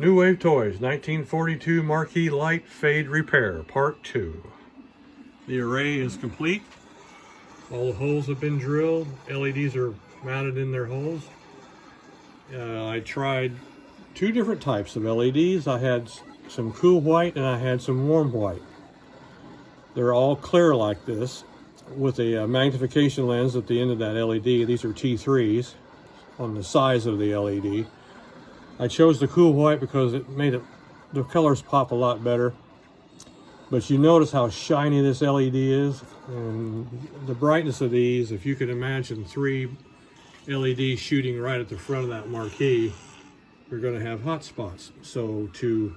New Wave Toys 1942 Marquee Light Fade Repair Part 2. The array is complete. All the holes have been drilled. LEDs are mounted in their holes. I tried two different types of LEDs. I had some cool white and I had some warm white. They're all clear like this with a magnification lens at the end of that LED. These are T3s on the size of the LED. I chose the cool white because it made the colors pop a lot better. But you notice how shiny this LED is, and the brightness of these, if you could imagine 3 LEDs shooting right at the front of that marquee, you're going to have hot spots. So to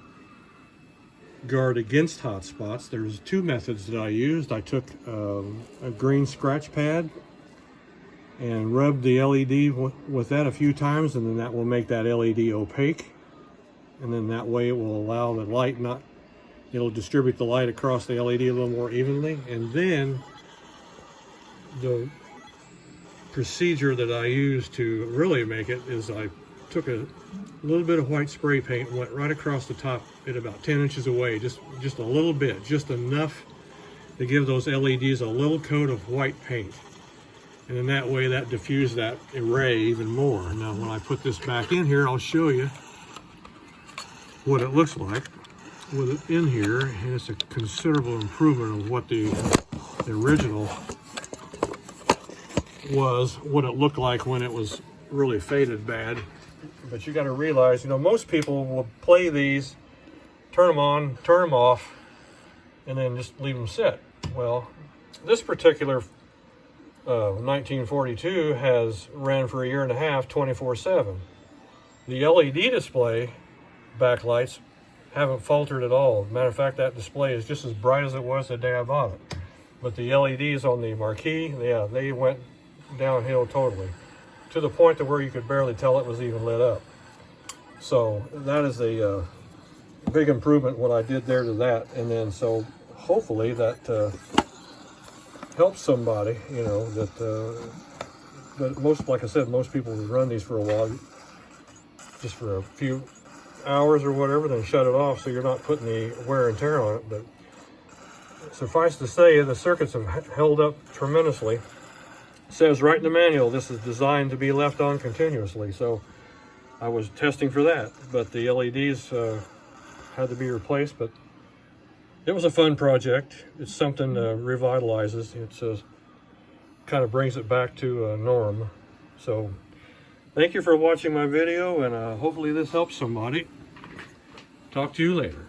guard against hot spots, there's 2 methods that I used. I took a green scratch pad and rubbed the LED with that a few times, and then that will make that LED opaque, and then that way it will allow the light it'll distribute the light across the LED a little more evenly. And then the procedure that I used to really make it is I took a little bit of white spray paint and went right across the top at about 10 inches away, just a little bit, just enough to give those LEDs a little coat of white paint. And then that way that diffused that array even more. Now when I put this back in here, I'll show you what it looks like with it in here, and it's a considerable improvement of what the original was, what it looked like when it was really faded bad. But you got to realize, most people will play these, turn them on, turn them off, and then just leave them sit. Well, this particular 1942 has ran for 1.5 years, 24/7. The LED display backlights haven't faltered at all. Matter of fact, that display is just as bright as it was the day I bought it. But the LEDs on the marquee, yeah, they went downhill totally, to the point to where you could barely tell it was even lit up. So that is a big improvement what I did there to that. And then so hopefully that helps somebody, but like I said, most people would run these for a while, just for a few hours or whatever, then shut it off so you're not putting the wear and tear on it. But suffice to say, the circuits have held up tremendously. It says right in the manual, this is designed to be left on continuously. So I was testing for that, but the LEDs had to be replaced. But it was a fun project. It's something revitalizes. It kind of brings it back to a norm. So thank you for watching my video, and hopefully this helps somebody. Talk to you later.